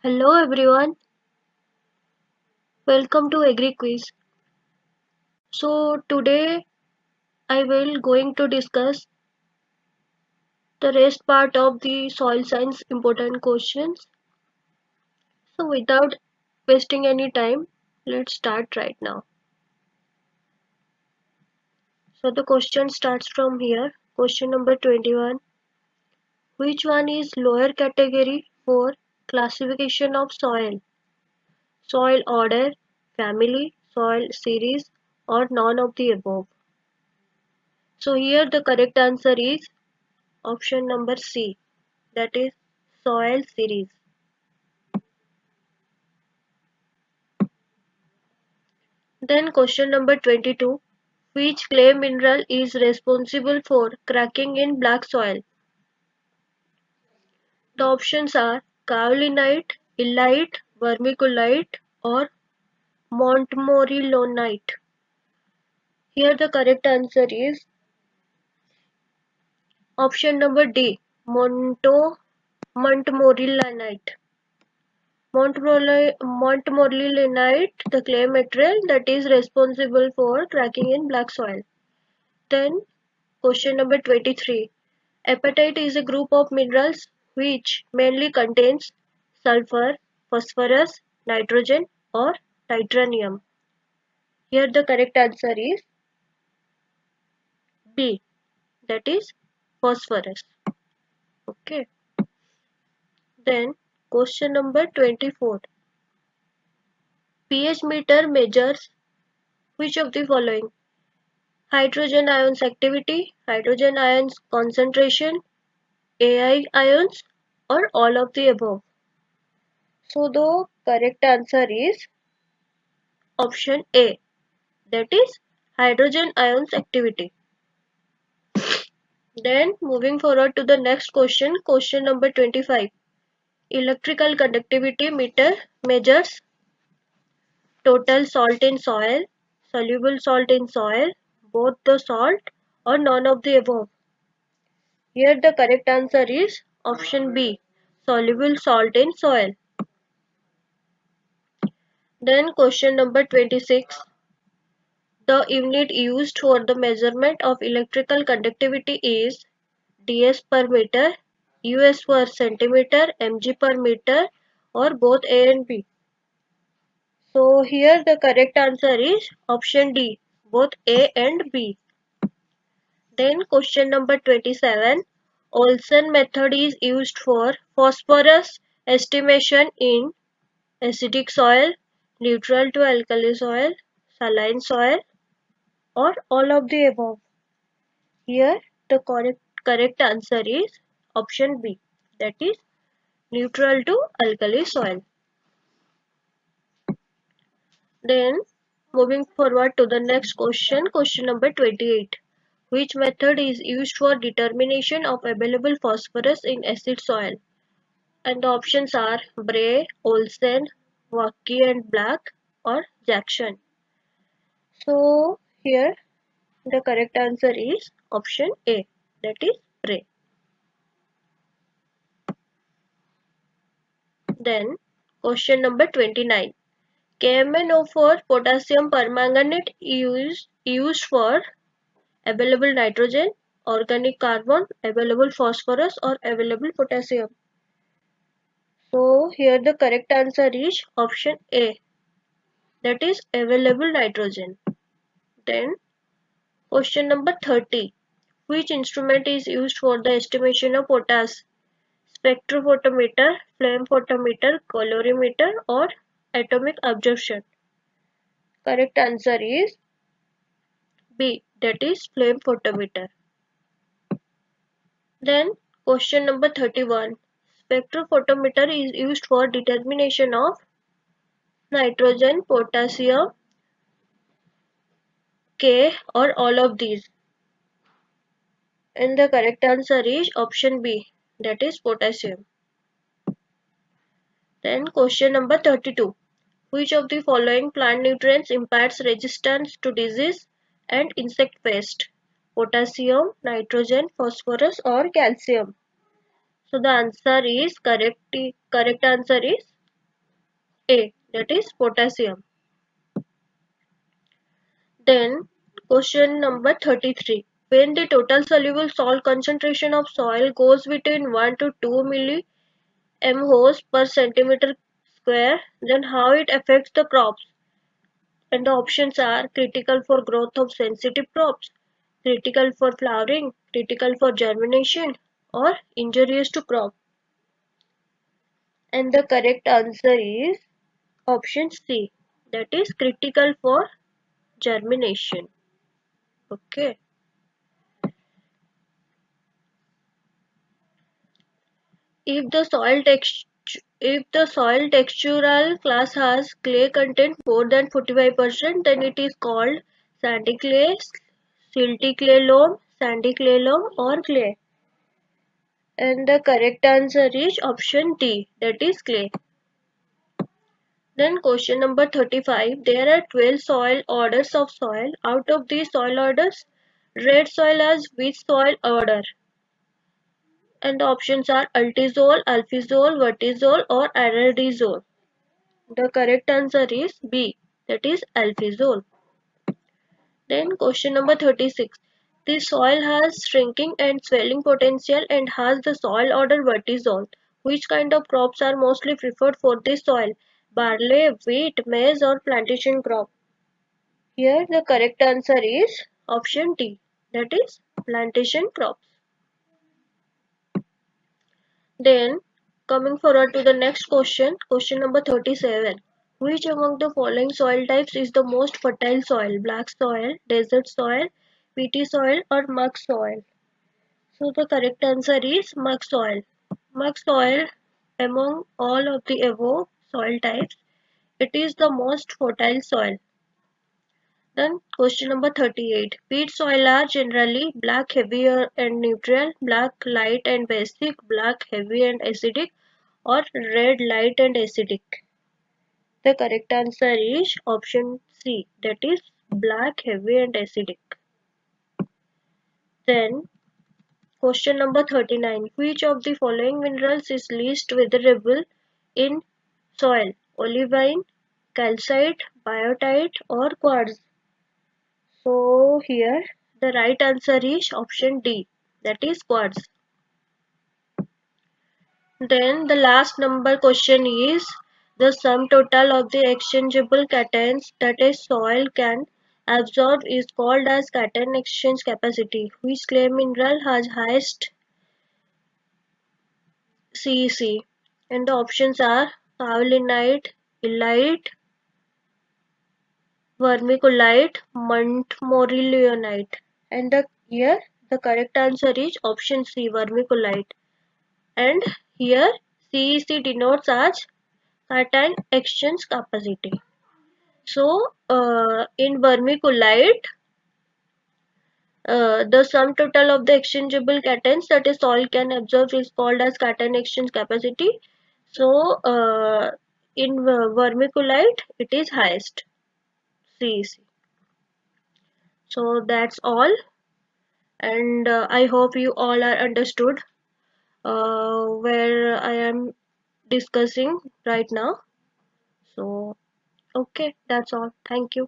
Hello everyone, welcome to Agri Quiz. So today I will going to discuss the rest part of the soil science important questions. So without wasting any time, let's start right now. So the question starts from here. Question number 21. Which one is lower category for classification of soil? Soil order, family, soil series or none of the above? So here the correct answer is option number C, that is soil series. Then question number 22. Which clay mineral is responsible for cracking in black soil? The options are kaolinite, illite, vermiculite or montmorillonite. Here the correct answer is option number D, montmorillonite. Montmorillonite, the clay material that is responsible for cracking in black soil. Then question number 23. Apatite is a group of minerals which mainly contains sulfur, phosphorus, nitrogen or titanium. Here the correct answer is B, that is phosphorus. Okay. Then question number 24. pH meter measures which of the following? Hydrogen ions activity, hydrogen ions concentration, AI ions or all of the above. So the correct answer is option A, that is hydrogen ions activity. Then moving forward to the next question, question number 25. Electrical conductivity meter measures total salt in soil, soluble salt in soil, both the salt or none of the above. Here the correct answer is option B, soluble salt in soil. Then question number 26. The unit used for the measurement of electrical conductivity is ds per meter, us per centimeter, mg per meter or both A and B. So here the correct answer is option D, both A and B. Then question number 27. Olsen method is used for phosphorus estimation in acidic soil, neutral to alkali soil, saline soil or all of the above. Here the correct answer is option B, that is neutral to alkali soil. Then moving forward to the next question, question number 28. Which method is used for determination of available phosphorus in acid soil? And the options are Bray, Olsen, Wacky and Black or Jackson. So here the correct answer is option A, that is Bray. Then question number 29. KMnO4 potassium permanganate used for available nitrogen, organic carbon, available phosphorus or available potassium. So here the correct answer is option A, that is available nitrogen. Then question number 30. Which instrument is used for the estimation of potash? Spectrophotometer, flame photometer, colorimeter or atomic absorption? Correct answer is B, that is flame photometer. Then question number 31. Spectrophotometer is used for determination of nitrogen, potassium, K or all of these. And the correct answer is option B, that is potassium. Then question number 32. Which of the following plant nutrients imparts resistance to disease and insect pest? Potassium, nitrogen, phosphorus or calcium? So the answer is correct answer is A, that is potassium. Then question number 33. When the total soluble salt concentration of soil goes between 1 to 2 mmHg per centimeter square, then how it affects the crops? And the options are critical for growth of sensitive crops, critical for flowering, critical for germination, or injurious to crop. And the correct answer is option C, that is critical for germination. Okay. If the soil textural class has clay content more than 45%, then it is called sandy clay, silty clay loam, sandy clay loam, or clay. And the correct answer is option D, that is clay. Then question number 35. There are 12 soil orders of soil. Out of these soil orders, red soil has which soil order? And the options are Altisol, Alfisol, Vertisol, or Aradisol. The correct answer is B, that is Alfisol. Then question number 36. The soil has shrinking and swelling potential and has the soil order Vertisol. Which kind of crops are mostly preferred for this soil? Barley, wheat, maize, or plantation crop? Here the correct answer is option D, that is plantation crops. Then coming forward to the next question, question number 37. Which among the following soil types is the most fertile soil? Black soil, desert soil, peaty soil, or muck soil? So the correct answer is muck soil. Muck soil, among all of the above soil types, it is the most fertile soil. Then question number 38. Peat soil are generally black heavy and neutral, black light and basic, black heavy and acidic, or red light and acidic. The correct answer is option C, that is black heavy and acidic. Then question number 39. Which of the following minerals is least weatherable in soil? Olivine, calcite, biotite, or quartz? So here the right answer is option D, that is quartz. Then the last number question is the sum total of the exchangeable cations that a soil can absorb is called as cation exchange capacity. Which clay mineral has highest CEC? And the options are kaolinite, illite, vermiculite, montmorillonite. And here the correct answer is option C, vermiculite. And here CEC denotes as cation exchange capacity. So in vermiculite, the sum total of the exchangeable cations that a soil can absorb is called as cation exchange capacity. So in vermiculite, it is highest CEC. So that's all, and I hope you all are understood where I am discussing right now. So okay, that's all. Thank you.